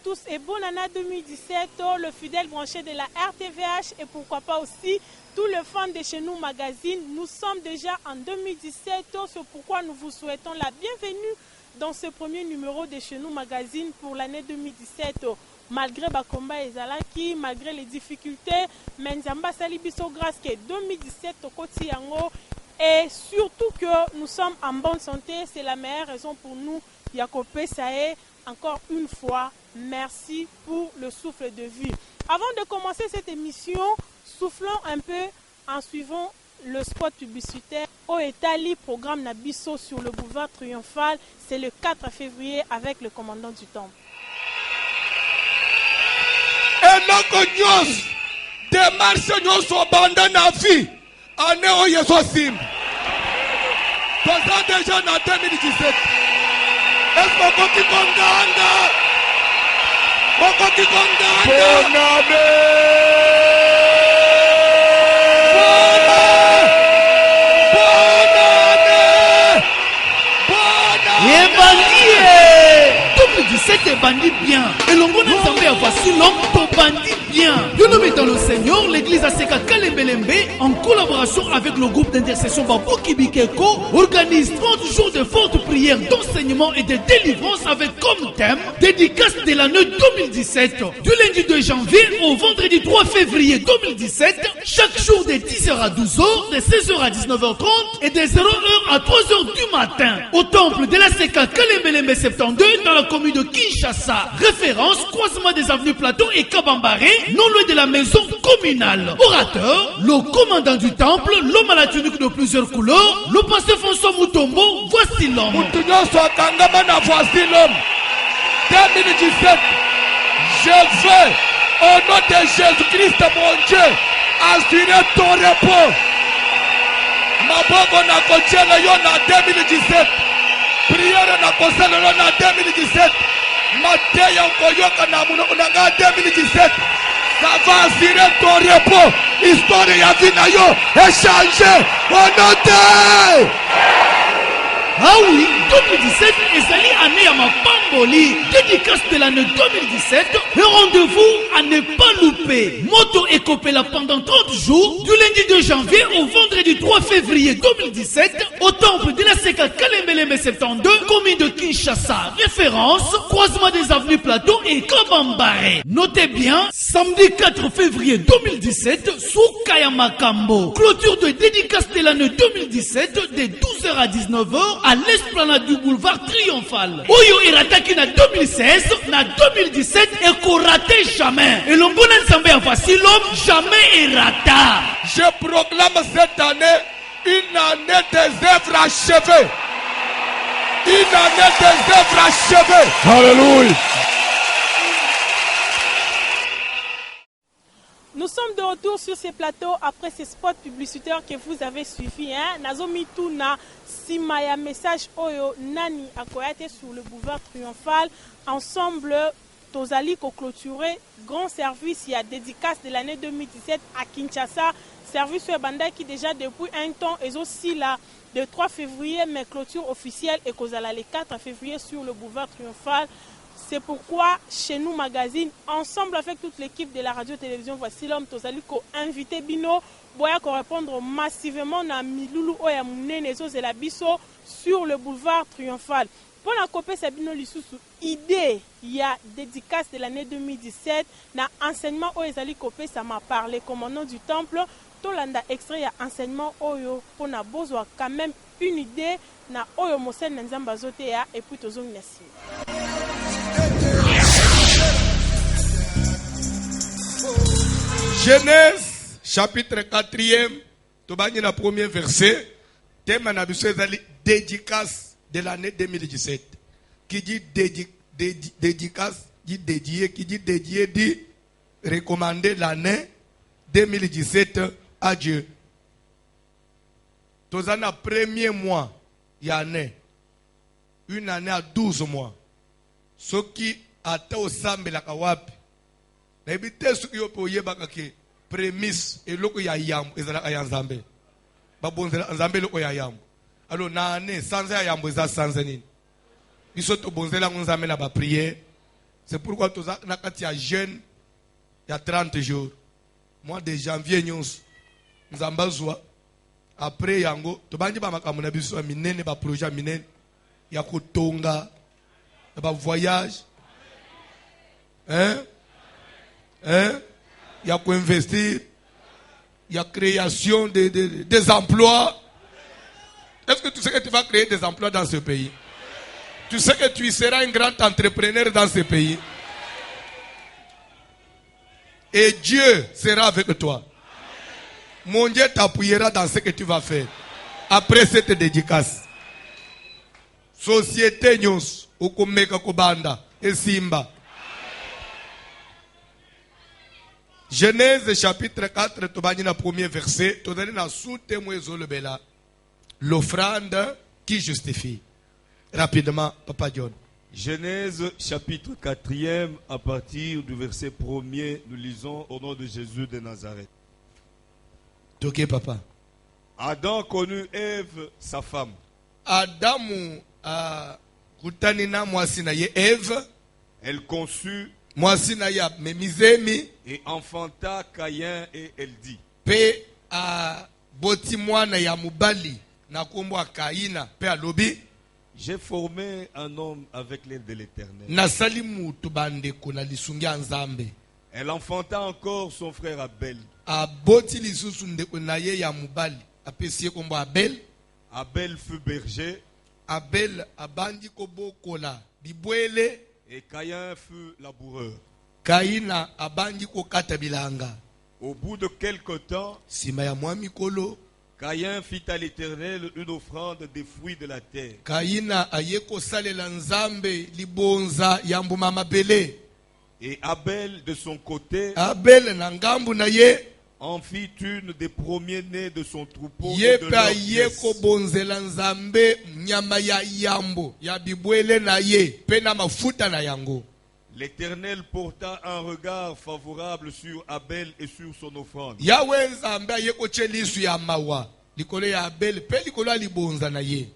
tous et bonne année 2017, le fidèle branché de la RTVH et pourquoi pas aussi tous les fans de Chez Nous Magazine. Nous sommes déjà en 2017, c'est pourquoi nous vous souhaitons la bienvenue dans ce premier numéro de Chez Nous Magazine pour l'année 2017. Malgré Bakomba et Zalaki, malgré les difficultés, Menzamba Salibiso grâce que 2017 au Kotiango et surtout que nous sommes en bonne santé, c'est la meilleure raison pour nous. Yakopé Sae, encore une fois, merci pour le souffle de vie. Avant de commencer cette émission, soufflons un peu en suivant le spot publicitaire au Etali, programme Nabiso sur le boulevard Triomphal. C'est le 4 février avec le commandant du temple. Eloko nyos démarche nyos obanda na vie année oyo sosim toza déjà na 2017 est-ce okoki konganga bonane Yebandie 2017 bandit bien. Et l'ongo n'a jamais à voici l'homme to bandit bien. Dieu nommé dans le Seigneur, l'église ACK Kalembelembe, en collaboration avec le groupe d'intercession Baboki Bikeko, organise 30 jours de fortes prières, d'enseignement et de délivrance avec comme thème dédicace de l'année 2017. Du lundi 2 janvier au vendredi 3 février 2017, chaque jour de 10h à 12h, de 16h à 19h30 et de 0h à 3h du matin. Au temple de l'ACK Kalembelembe 72 dans la commune de Kinshasa. Référence, croisement des avenues Plateau et Kabambaré, non loin de la maison communale. Orateur, le commandant du temple, l'homme à la tunique de plusieurs couleurs, le pasteur François Mutombo, voici l'homme. Voici l'homme. 2017, je veux, au nom de Jésus-Christ, mon Dieu, assurer ton repos. Maboko na kochela yo na 2017. Prière na kosala yo na 2017. Mateya koyoka na munanga 2017. Ça va assurer ton repos. Histoire ya vie na yo échanger. Honoté. Ah oui, 2017 ezali année ya mapamboli. Dédicace de l'année 2017. Un rendez-vous à ne pas louper. Moto Ekopela pendant 30 jours, du lundi 2 janvier au vendredi 3 février 2017, au temple de la CK Kalembelembe 72, commune de Kinshasa. Référence, croisement des avenues Plateau et Kabambaré. Notez bien, samedi 4 février 2017, sous Kayamakambo. Clôture de dédicace de l'année 2017 de 12h à 19h à l'esplanade du boulevard Triomphal. Oyo Irataki na 2016, na 2017 et qu'on ratait jamais. Et l'on connaît ensemble en voici l'homme jamais errata. Je proclame cette année une année des œuvres achevées. Une année des œuvres achevées. Alléluia. Nous sommes de retour sur ces plateaux après ces spots publicitaires que vous avez suivis. Nazomi Tuna, Simaya Message Oyo, Nani Akoyate sur le boulevard Triomphal. Ensemble, Tozali ko clôturé grand service, il y a dédicace de l'année 2017 à Kinshasa. Service Banda qui déjà depuis un temps est aussi là, le 3 février, mais clôture officielle et Kozala le 4 février sur le boulevard Triomphal. C'est pourquoi Chez Nous Magazine, ensemble avec toute l'équipe de la radio-télévision, voici l'homme Tozali ko invité Bino, Boya ko répondre massivement na Milulu Oya Munene Zozela Biso sur le boulevard Triomphal. Pour la copie Sabino Lisusu, idée, il y a dédicace de l'année 2017, na enseignement Oyezali Kopé, ça m'a parlé, commandant du temple, Tolanda extrait ya enseignement Oyo, pour na besoin quand même une idée, na Oyo Mosen Nzamba Zotea, et puis Tozong Nessi. Genèse, chapitre 4e, Tobani na premier verset, thème na dédicace de l'année 2017. Qui dit dédicace, dit dédié, qui dit dédié, dit recommander l'année 2017 à Dieu. Tozana premier mois, il y a une année à 12 mois. Ce qui a été au Sambe la Kawapi. N'habitez ce qui est pour Yebakake, prémisse, et l'eau ya yam, et la Ayanzambe. Babonzela Nzambe l'eau ya yam. Alors, na année, sans yam, sans année. Ils sont au bonzela, nous amène à prier. C'est pourquoi tu as jeune il y a 30 jours. Mois de janvier, nous avons après yango, tu vas dire que minene ba projet minene, il y a kotonga, il y a voyage, il y a quoi investir, il y a création des emplois. Est-ce que tu sais que tu vas créer des emplois dans ce pays? Tu sais que tu seras un grand entrepreneur dans ce pays. Et Dieu sera avec toi. Mon Dieu t'appuiera dans ce que tu vas faire. Après cette dédicace. Société Nyos, Okomeka Kobanda, et Simba. Genèse chapitre 4, Tobanina premier verset, Todanina soute bela. L'offrande qui justifie. Rapidement, Papa John. Genèse chapitre 4e, à partir du verset 1er, nous lisons au nom de Jésus de Nazareth. Ok, papa. Adam connut Ève, sa femme. Adamu kutanina mwasinaye Ève. Elle conçut mwasinaye memizemi et enfanta Caïn et elle dit. Pe boti mwana ya mubali na kombo Kaina pe alobi. J'ai formé un homme avec l'aide de l'Éternel. Nasali mutu bandeko na lisungi nzambe. Elle enfanta encore son frère Abel. Aboti lisusu ndeko na ye ya mubali apesi kombo Abel. Abel fut berger. Abel abandi kobokola bibwele. Et Caïn fut laboureur. Kaina abandi kokata bilanga. Au bout de quelque temps, sima ya mwa mikolo, Caïn fit à l'Éternel une offrande des fruits de la terre. Kaina ayeko salela nzambe libonza yambuma mabele. Et Abel de son côté, Abel na ngambu na ye, en fit une des premiers-nés de son troupeau. Yepa yeko bonzela nzambe nyama ya yambo ya bibwele na ye pena mafuta na yango. L'Éternel porta un regard favorable sur Abel et sur son offrande. Yahweh nzambe ayeko chelisu ya mawa likolo ya Abel pe likolo libonza na ye.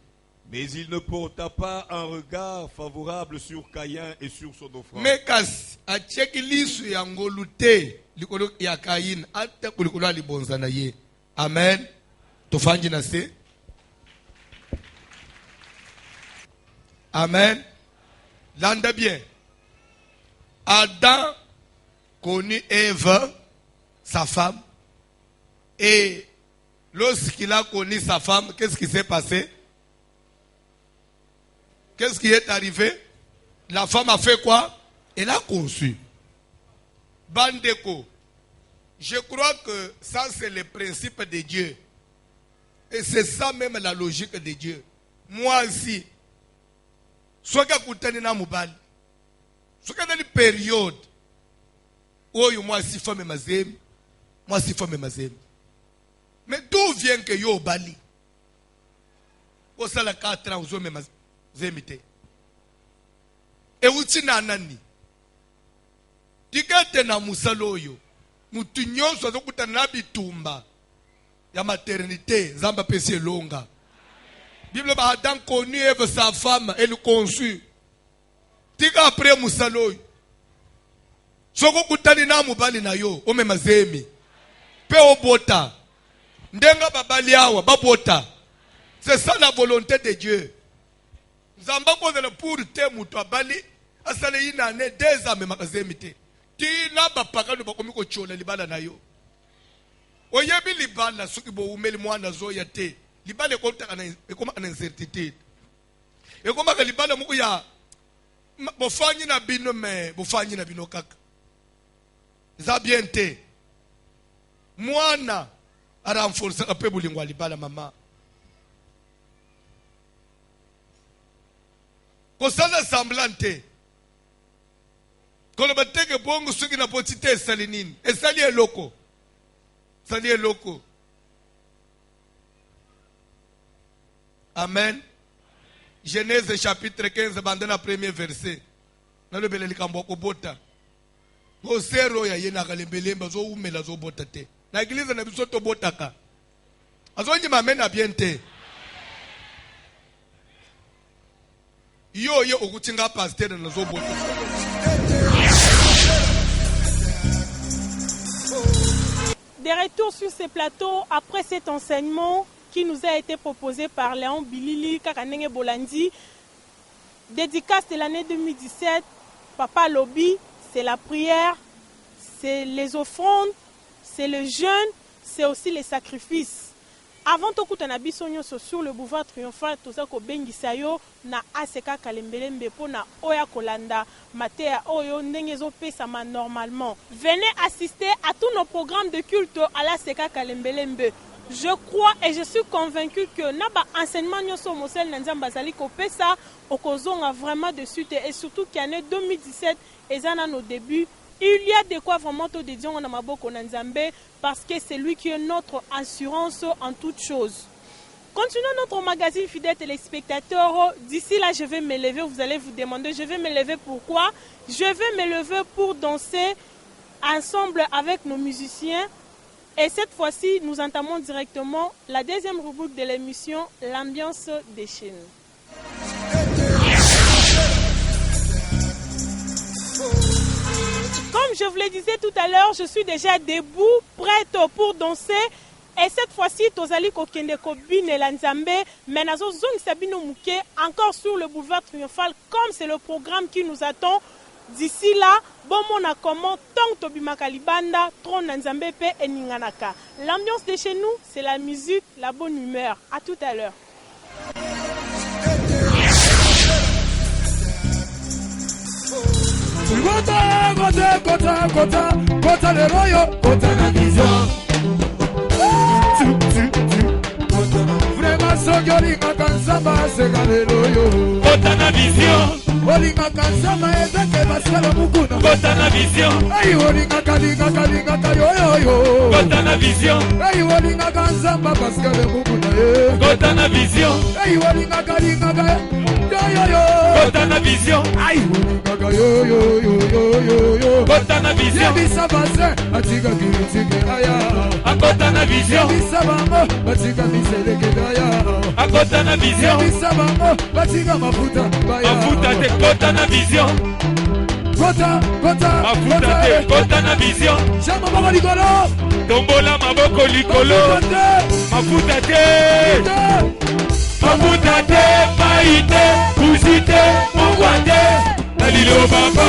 Mais il ne porta pas un regard favorable sur Caïn et sur son offrande. Mekas acheki lisu ya ngolute likolo ya Kain ata kulikolo libonza na ye. Amen. Tofanji na se. Amen. Landa bien. Adam connut Ève, sa femme, et lorsqu'il a connu sa femme, qu'est-ce qui s'est passé? Qu'est-ce qui est arrivé? La femme a fait quoi? Elle a conçu. Bandeko, je crois que ça c'est le principe de Dieu. Et c'est ça même la logique de Dieu. Moi aussi, soit que na mubali. Ce qu'il y a une période où moi si femme mazem, moi si femme mazem. Mais d'où vient que yo bali? Au sala 4 ans aux hommes mazemite. Et où tu n'as nani? Tigate na musaloyo. Mutunyon so zokuta nabitumba. Ya maternité, zamba pesi longa. Bible ba Adam connu Ève sa femme, elle conçut. Tika après musaloyo. Soko kutani na mubali na yo, ome mazemi. Pe obota. Ndenga babali awa, babota. C'est ça la volonté de Dieu. Zamba ko de pour te mutu abali, asale ina ne 2 ans me makazemi te. Ti na bapaka no bakomi ko chola libala na yo. Oyebi libala suki bo umeli mwana zoya te. Libala ko taka na ekoma na incertitude. Ekoma ka libala muku ya bofanyi na bino me bofanyi na bino kaka za bien te mwana aranforce ape bulingwa libala mama ko sala semblante ko le bateke bongo suki na potite salinini esali eloko sali eloko. Amen. Genèse chapitre 15, bandana premier verset. Na le beleli kambo ko bota. Ko sero ya yena kalembelemba zo umela zo bota te. Na église na biso to botaka. Azonyi mamena bien te. Yo okutinga pasteur na zo bota. De retour sur ces plateaux, après cet enseignement qui nous a été proposé par Léon Bilili, Kakanenge Bolandi, dédicace de l'année 2017, Papa Lobby, c'est la prière, c'est les offrandes, c'est le jeûne, c'est aussi les sacrifices. Avant tout sur le boulevard triomphal, tozako bengisa yo na ACK Kalembelembe pour na oya kolanda matea oyo ndengezo pesama normalement. Venez assister à tous nos programmes de culte à l'ACK Kalembelembe. Je crois et je suis convaincu que naba enseignement nyoso mosel nanzamba zali ko pesa okozonga vraiment de suite et surtout qu'année 2017 ezana nos débuts. Il y a de quoi vraiment te dédier en amaboko nanzambe parce que c'est lui qui est notre assurance en toutes choses. Continuons notre magazine fidèle téléspectateurs. D'ici là, je vais me lever. Vous allez vous demander, je vais me lever pourquoi? Je vais me lever pour danser ensemble avec nos musiciens. Et cette fois-ci, nous entamons directement la deuxième rubrique de l'émission, l'ambiance des chaînes. Comme je vous le disais tout à l'heure, je suis déjà debout, prête pour danser. Et cette fois-ci, Tozali Kokende Kobine Lanzambe, Menazo Zong Sabino Mouké, encore sur le boulevard triomphal, comme c'est le programme qui nous attend. D'ici là, bon mon a comment tant Tobimaka Libanda, Tron Nanzambe Pe et Ninganaka. L'ambiance de chez nous, c'est la musique, la bonne humeur. À tout à l'heure. Kota le royo, kota na vision. Vraiment soyolinga kansamba segale loyo. Kota na vision. Olinga kansamba ezeke basala mukuna. Kota na vision. Ay olinga kalinga kayoyo. Kota na vision. Ay olinga kansamba basala mukuna. Kota na vision. Ay olinga kalinga yoyo. Kota na vision. Ay olinga yo. Kota na vision. Bisa base atika kiritike aya. Akota na vision. Bisa bango atika miseleke aya. Akota na vision. Bisa bango atika mafuta baya. Mafuta te kota na vision. Kota. Mafuta te kota na vision. Chama baba likolo. Tombola maboko likolo. Mafuta te. Mafuta te paite kusite mungwate. Nalilo baba.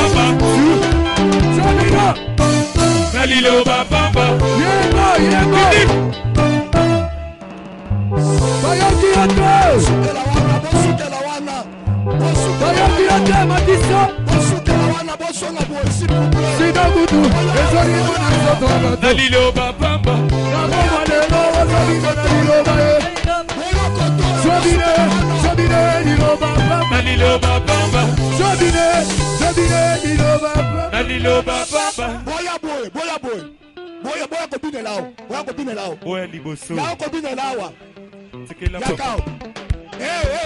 Sabina. Nalilo baba. Yego. Bayaki ate. Bayaki ate matisa. Sida budu. Ezori mona soto. Nalilo baba. Namo lelo ozori nalilo bae. Sabine nilo baba. Nalilo baba. Sabine nilo baba. Nalilo baba. Boya kobine lao. Boya kobine lao. Boya liboso. Lao kobine lawa. Sekela po. Yakao.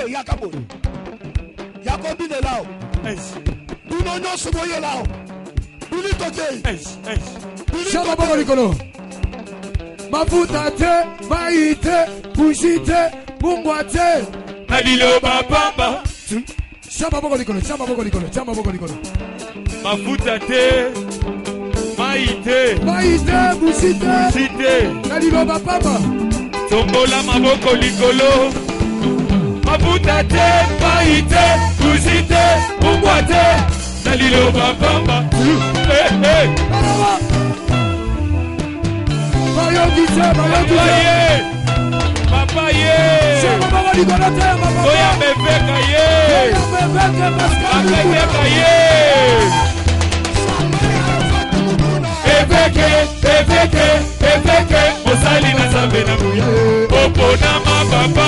Yakabo. Yakobine lao. Buno nyoso boye lao. Buli toke. Shaba baba likolo. Mafuta te, maite, bushite, mungwate. Nalilo baba. Shaba baba likolo. Mafuta te. Maite, bushite, nalilo baba. Tombola maboko likolo. Mafuta te, maite, bushite, mungwate. Nalilo baba. Papa ye. Oya bebeka ye. Bebeka ye. Ebeke, osali na zambe na muya. Opona ma papa.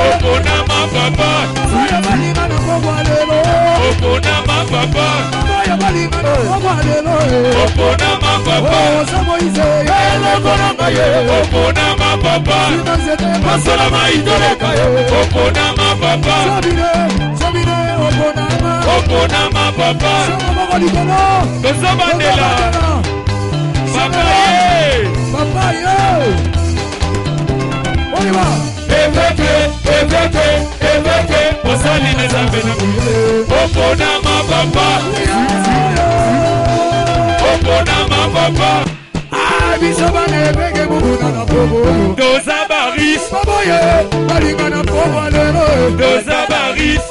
Opona ma papa. Opona ma papa. Opona ma papa. Opona ma papa. Masola maitoleka ye. Opona ma papa. Opona ma papa. Kozobandela. Papa ye. Ebeke, osali na zambe na muya. Opona ma papa. Opona ma papa. papa. Bisabane bege mubuna na pogo. Doza baris. Baboye, balinga na pogo lelo. Doza baris.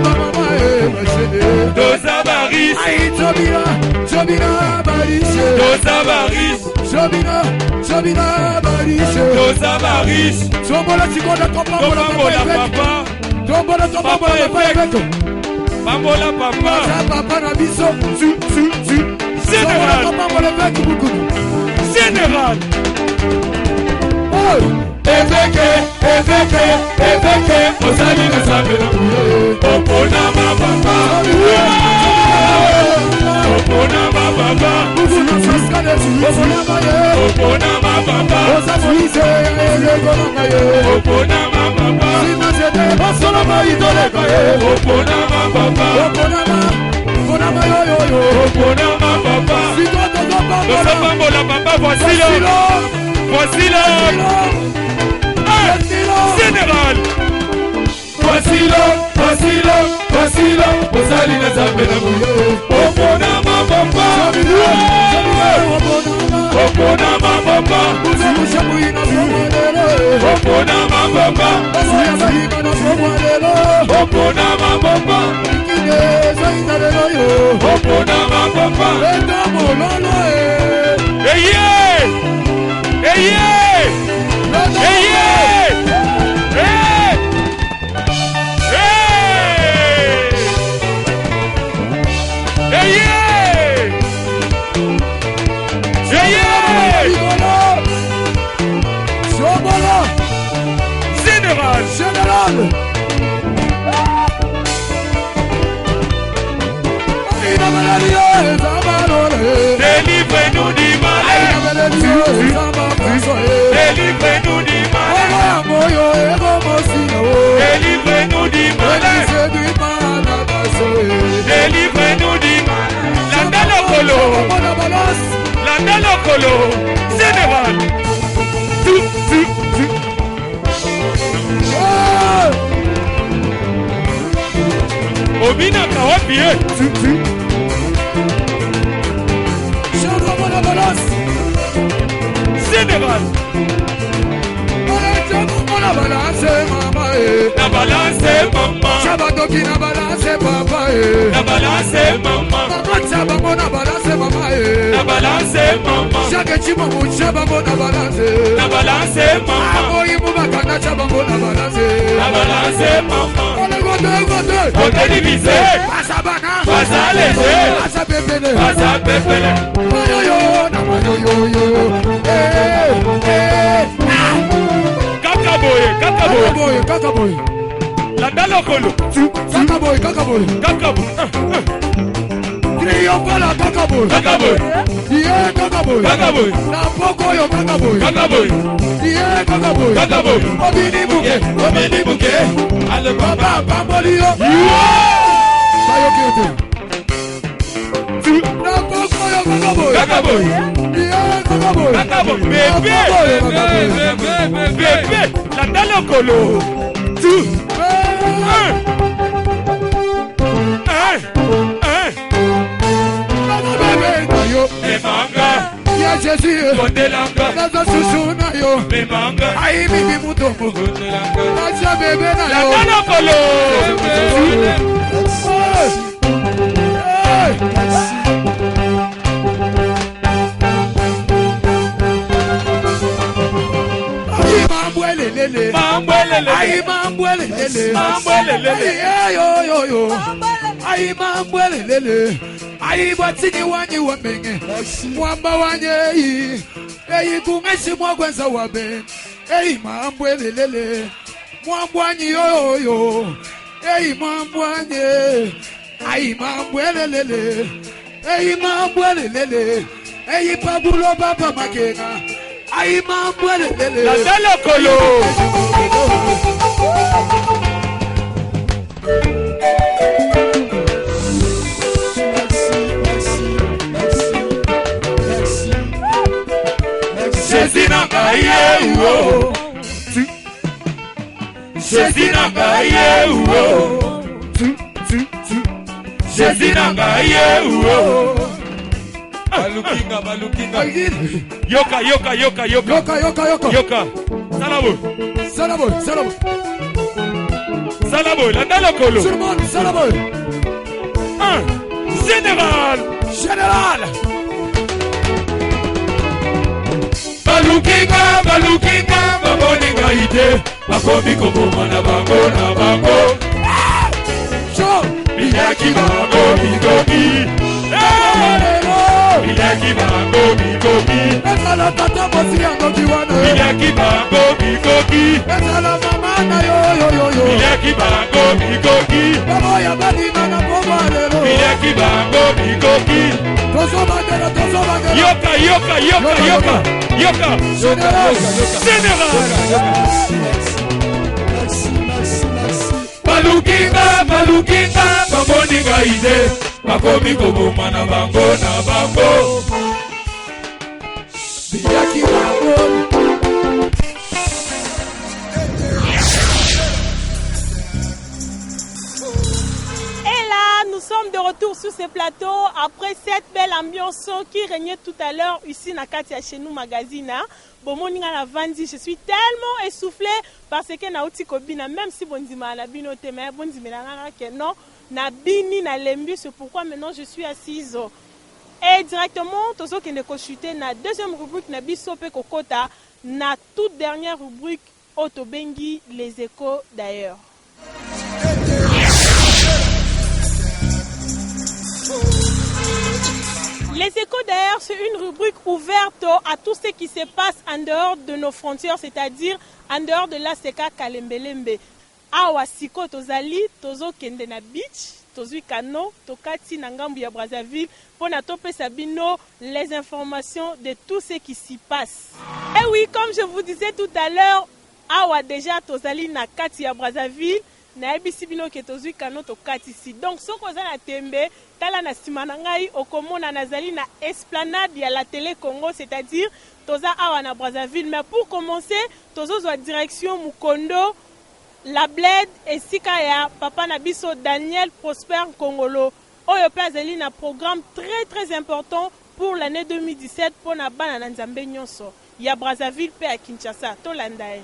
Mama machene. Doza baris. Ai Jobina barise. Doza baris. Jobina barise. Doza baris. Tombola chikonda tombola papa. Tombola papa. Bambola papa. Papa na biso. Général. Général. Eveke, Osali na sabela. Opona mababa. Opona mababa. Opona mababa. Opona mababa. Opona mababa. Papa, voici l'homme. Général. Voici l'homme. Osali na sabela. Opona mababa. Opona mababa. Opona mababa. Opona mababa. Opona mababa. Général. Délivrez-nous du mal. Délivrez-nous du mal. Délivrez-nous du mal. Délivrez-nous du mal. Landa lokolo. Général. Obina kawapie. Général. Na balance mama. Chabadoki na balance papa. Na balance mama. Mama chabango na balance mama. Na balance mama. Chaque chimo chabango na balance. Na balance mama. Aboyi mubakana chabango na balance. Na balance mama. Côté divisé. Pasabana. Pasa léger. Pasa pepele. Pasa pepele. Mayoyo na mayoyo. Kakaboy. Landa lokolo. Kakaboy. Triomphal Kakaboy. Yeah, Kakaboy. Na poko yo Kakaboy. Yeah, Kakaboy. Obini buke. Ale papa Bambolio. Sayo kete. Na poko yo Kakaboy. Yeah, Kakaboy. Bébé. Landa lokolo. Memanga, ya Jésus, Kondelanga, naza susu na yo, Memanga, ayi bibi mutombo, Kondelanga, naza bebe na yo, Landa lokolo. Ayi mambwelele, ayi batini wanyi wamenge, mwamba wanye eyi kungeshi mwagwenza wabe, eyi mambwelele, mwambwanyi yoyo, eyi mambwanye, ayi mambwelele, eyi mambwelele, eyi pabulo baba makenga, ayi mambwelele, Landa lokolo. Jésus n'a pas Jésus n'a pas Jésus n'a pas Balukinga, balukinga. Bagine. Yoka, yoka, yoka, yoka. Yoka, yoka, yoka. Yoka. Salabo. Salabo, salabo. Salabo, la dalokolo. Tout le monde, salabo. 1. Général. Général. Balukinga, balukinga, baboninga ide. Bakomi koboma na bango, na bango. Chaud. Bilaki bango, bigobi. Bilaki bango, bigobi. Ezala tata mosi yango kiwana. Bilaki bango, bigobi. Ezala mama na yo yo yo yo. Bilaki bango, bigobi. Babo ya badina na bomba lelo. Bilaki bango, bigobi. Tozo bagera. Yoka, yoka, yoka, yoka. Yoka. Général. Général. Balukinga, balukinga, baboninga ide. Bakomi koboma na bango, na bango. Bilaki bango. Nous sommes de retour sur ce plateau après cette belle ambiance qui régnait tout à l'heure ici na Katia chez nous magazine. Bomoninga na vandi, je suis tellement essoufflée parce que na uti kobina même si bondima na bino te mais bondima na que non na bini na lembi, c'est pourquoi maintenant je suis assise. Et directement tozo kende ko chuter na deuxième rubrique na biso pe kokota na toute dernière rubrique Otobengi les échos d'ailleurs. Les échos d'ailleurs, c'est une rubrique ouverte à tout ce qui se passe en dehors de nos frontières, c'est-à-dire en dehors de la Seka Kalembelembe. Awa siko tozali, tozo kende na beach, tozui kano, tokati na ngambu ya Brazzaville, pona tope sabino les informations de tout ce qui s'y passe. Et oui, comme je vous disais tout à l'heure, awa déjà tozali na kati ya Brazzaville, na ebisi bino ke tozui kano tokati ici. Donc soko za na tembe, tala na sima na ngai okomona nazali na esplanade ya la télé Congo, c'est-à-dire toza awa na Brazzaville. Mais pour commencer, tozo zwa direction Mukondo, la Bled et sika ya papa na biso Daniel Prosper Kongolo. Oyo pe azali na programme très très important pour l'année 2017 pour na bana na Nzambe nyonso. Ya Brazzaville pe à Kinshasa, to landae.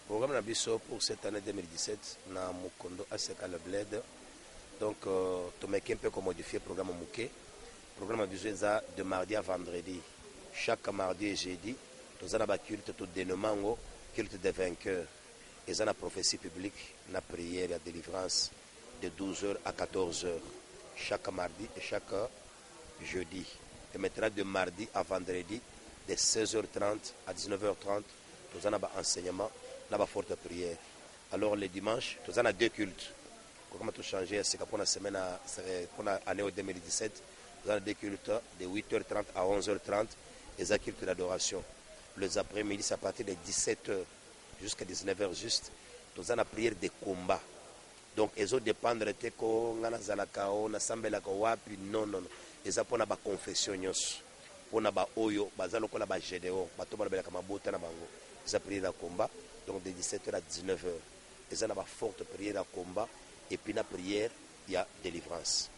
Programme Nabiso pour cette année 2017 na Mukondo Aseka le Bled. Donc tu mets un peu comme modifier le programme Mouké. Le programme Nabiso est de mardi à vendredi. Chaque mardi et jeudi, nous avons un culte tout dénommant culte des vainqueurs. Et nous avons une prophétie publique, une prière et délivrance de 12h à 14h. Chaque mardi et chaque jeudi. Et maintenant de mardi à vendredi, de 16h30 à 19h30, nous avons un enseignement. Nous avons forte prière. Alors le dimanche, nous avons deux cultes. Comment tout changer, c'est pour la semaine, pour l'année 2017, nous avons deux cultes de 8h30 à 11h30 et des cultes d'adoration. Les après-midi, c'est à partir de 17h jusqu'à 19h juste. Nous avons la prière de combat. Donc, ils ont dépendre de ce qu'on a zalakao, na sambela kawapi, non. Ils ont pour la confession, pour la oyo, bazalo kola ba gédéon, batoba la kamabota na bango. Ils ont prière de combat. Donc de 17h à 19h. Ils ont une forte prière à combat et puis la prière, il y a délivrance.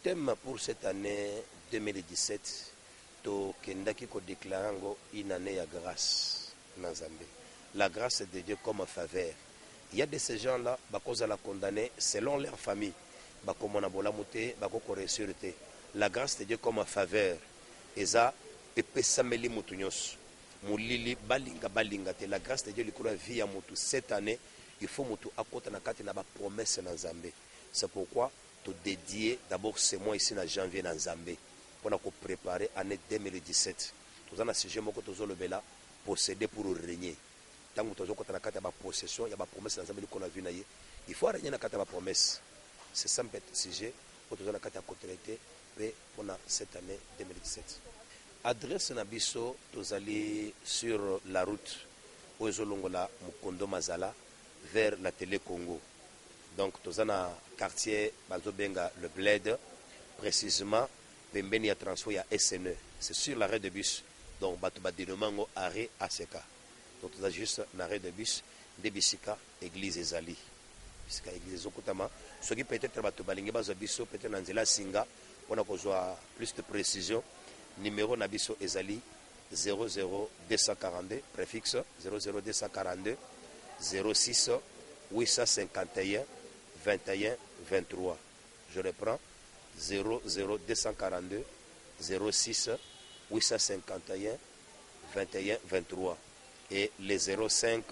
Thème pour cette année 2017, to kendaki ko déclarer une année à grâce dans Zambie. La grâce de Dieu comme faveur. Il y a de ces gens-là, qui sont condamnés selon leur famille. La grâce de Dieu comme faveur. Et ça, et pesameli mutunyos. Mulili balinga balinga te. La grâce de Dieu likula vie à mutu. Cette année, il faut mutu akota na kati na ba promesse na Zambé. C'est pourquoi tu dédier d'abord ce mois ici en janvier dans Zambé pour nous préparer l'année 2017. Nous avons un sujet que nous avons posséder pour régner. Tant que nous avons une possession, il y a une promesse dans Zambé qu'on a vu. Il faut régner dans la promesse. C'est ça le sujet pour nous avons traité pour cette année 2017. Adresse Nabiso, nous allons sur la route Oezolongola, Mukondo Mazala, vers la télé Congo. Donc, nous avons un quartier Bazobenga, le Bled, précisément, Pembeni a transféré à SNE. C'est sur l'arrêt de bus. Donc, Batubadilomango, arrêt ACK. Donc, nous avons juste un arrêt de bus, Debisika, église Ezali. puisque l'église okutama ce qui peut-être bato balingi bazo biso peut-être na nzela singa on a besoin plus de précision numéro na biso ezali 00242 préfixe 00242 06 851 21 23. Je reprends 00242 06 851 21 23 et les 05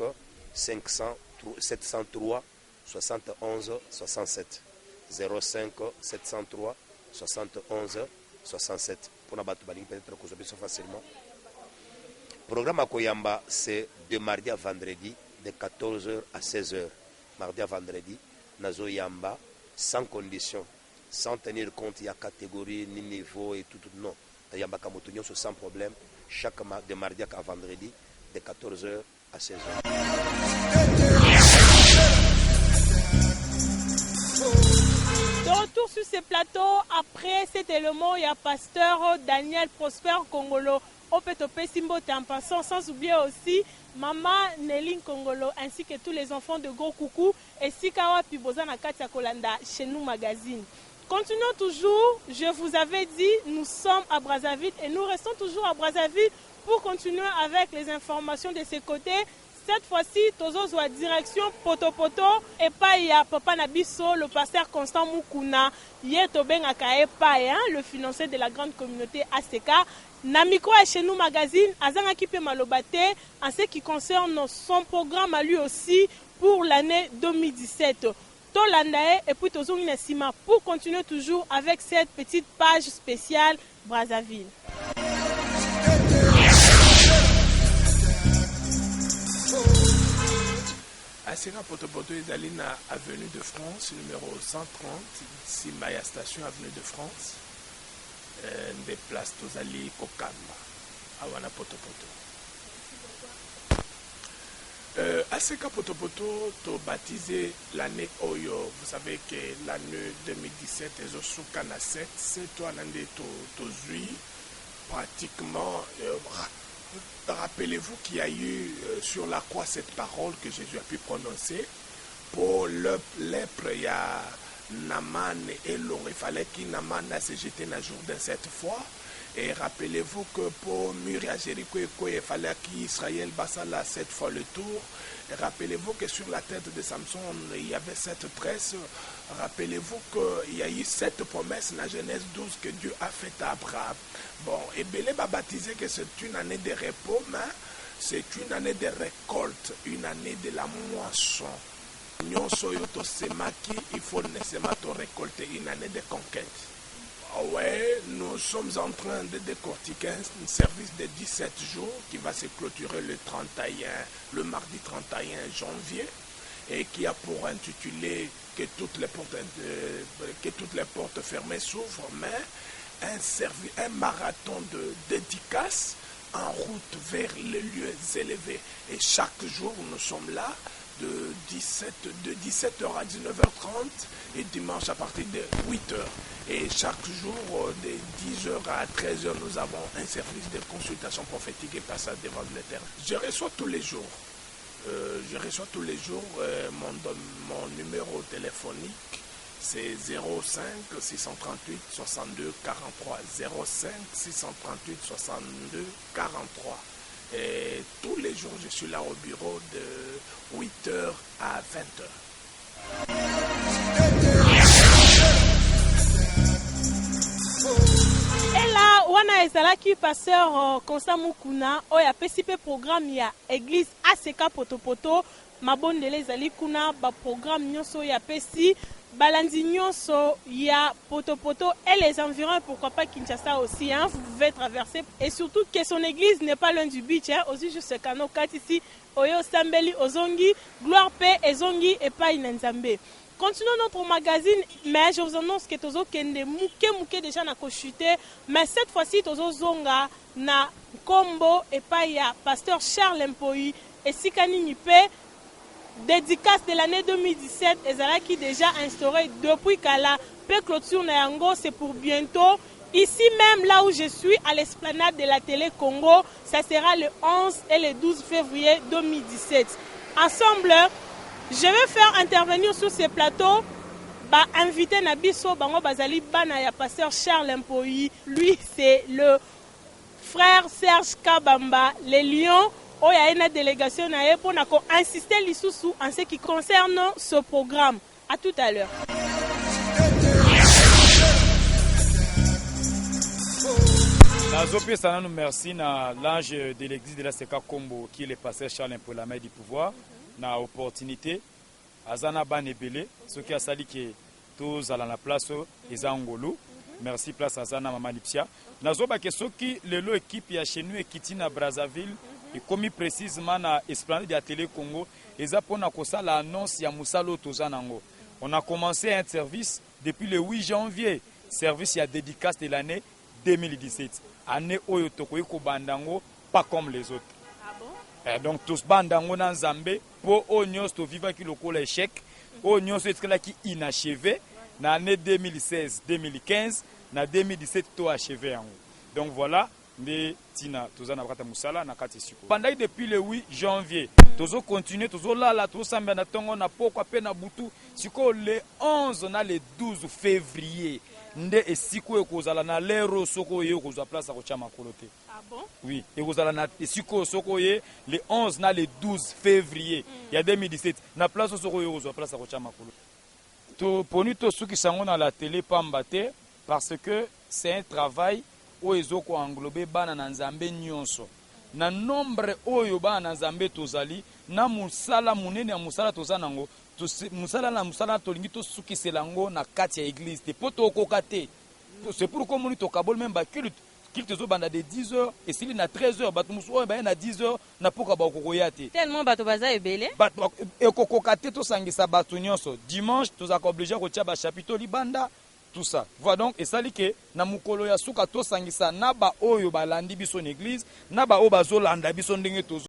703 71 67 05 703 71 67 pour la battre peut-être que facilement. Programme à Koyamba, c'est de mardi à vendredi de 14h à 16h. Mardi à vendredi, Nazo Yamba, sans condition, sans tenir compte il y a catégorie, ni niveau et tout, non. Yamba Kamotunyo, sans problème, chaque de mardi à vendredi de 14h à 16h. De retour sur ces plateaux, après cet élément, il y a pasteur Daniel Prosper Kongolo, Opetopé Simbote en passant, sans oublier aussi Maman Néline Kongolo, ainsi que tous les enfants de Gros Coucou, et Sikawa Pibozana Katia Kolanda, chez nous Magazine. Continuons toujours, je vous avais dit, nous sommes à Brazzaville et nous restons toujours à Brazzaville pour continuer avec les informations de ce côté. Cette fois-ci, Tozo à direction Poto et pas il y a Papa Nabiso, le pasteur Constant Mukuna, Yetobenga Kaepa, le financier de la grande communauté ACK. Namiko est chez nous magazine, Azanga Kipe Malobate, en ce qui concerne son programme à lui aussi pour l'année 2017. Tolandae et puis Tozo Sima pour continuer toujours avec cette petite page spéciale Brazzaville. Asera Potopoto ezali na avenue de France numéro 130 Simaya station avenue de France des places tozali kokamba awana Potopoto. Aseka Potopoto to baptisé l'année Oyo. Vous savez que l'année 2017 est au Soukana 7 c'est toi l'année to zui pratiquement. Rappelez-vous qu'il y a eu sur la croix cette parole que Jésus a pu prononcer. Pour le lèpre, il y a Naman et l'eau. Il fallait qu'il Naman se jeté un jour de cette fois. Et rappelez-vous que pour mûrir à Jéricho, il fallait qu'Israël basse là 7 fois le tour. Et rappelez-vous que sur la tête de Samson, il y avait 7 tresses. Rappelez-vous qu'il y a eu 7 promesses dans la Genèse 12 que Dieu a fait à Abraham. Bon, et Bélé va baptiser que c'est une année de repos, mais c'est une année de récolte, une année de la moisson. Il faut nécessairement récolter une année de conquête. Ouais, nous sommes en train de décortiquer un service de 17 jours qui va se clôturer le mardi 31 janvier et qui a pour intitulé que toutes les portes fermées s'ouvrent, mais un marathon de dédicaces en route vers les lieux élevés. Et chaque jour, nous sommes là de 17h à 19h30 et dimanche à partir de 8h. Et chaque jour, de 10h à 13h, nous avons un service de consultation prophétique et passage devant le terrain. Je reçois tous les jours. Mon numéro téléphonique, c'est 05 638 62 43. 05 638 62 43. Et tous les jours, je suis là au bureau de 8h à 20h. Et là, wana ezalaki pasteur Constant Mukuna oyo apesipe programme ya église ACK Potopoto mabondele ezali kuna ba programme nyonso ya pesi balandi nyonso ya Potopoto et les environs, pourquoi pas Kinshasa aussi, hein, vous pouvez traverser. Et surtout que son église n'est pas loin du beach, hein, aussi juste Kano 4 ici, Oyo Sambeli, Ozongi, Gloire Paix, Ezongi et pas Inenzambe. Continuons notre magazine, mais je vous annonce que Tozo Kende Mouke déjà n'a chuté, mais cette fois-ci Tozo Zonga na Kombo et pas ya pasteur Charles Mpoyi et Sikani Nipe. Dédicace de l'année 2017, Ezala qui déjà instauré depuis Kala, Pe clôture Nayango, c'est pour bientôt. Ici même, là où je suis, à l'esplanade de la télé Congo, ça sera le 11 et le 12 février 2017. Ensemble, Je vais faire intervenir sur ce plateau invité Nabiso Bango Bazali Bana ya pasteur Charles Mpoyi. Lui, c'est le frère Serge Kabamba, les Lions. Il y a une délégation pour insister en ce qui concerne ce programme. À tout à l'heure. Nous merci à l'ange de l'église de la Seka Kombo qui est le pasteur Charles Mpoyi, la main du pouvoir. Na opportunité azana banebele ce qui a sali que tous à la place eza ngolo merci place azana mama Lipsia nazoba que ce qui lelo équipe ya chez nous ekiti na Brazzaville et commis précisément na Esplanade de Télé Congo eza pona ko sala annonce ya musalo tozanango. On a commencé un service depuis le 8 janvier, service ya dédicace de l'année 2017, année oyo tokoyi ko bandango pas comme les autres. Donc tous bandango na Nzambe pour onyos to vivre qui lokola échec onyos etkala ki inachevé na année 2016-2015 na 2017 to achevé yango. Donc voilà mais tina tozana bakata musala na kati siko pendant depuis le 8 janvier tozo continuer tozo lala to samba na tongo na poko pe na butu siko le 11 na le 12 février nde esiko ekozala na lero soko ye kozwa place ko chama kolote. Ah bon? Oui, ekozala na esiko soko ye le 11 na le 12 février ya 2017 na place soko ye kozwa place ko chama kolote. To poni to suki sango na la télé pambate parce que c'est un travail où ezoko englober bana na Nzambe nyonso. Na nombre oyo bana na Nzambe tozali na musala munene ya musala tozanango musala na musala tolingi to suki selango na kati ya église te poto kokate. C'est pourquoi moni to kabol même ba culte zo banda de 10h et s'il na 13h batu muso ba na 10h na poka ba kokoyate. Tellement bato baza ebele. Batu ekokokate to sangisa batu nyonso. Dimanche tozaka obligé ko tia ba chapiteau libanda. Tout ça. Voilà donc et ça dit que na mukolo ya suka to sangisa na ba oyo balandi biso na église na ba o bazolanda biso ndenge tozo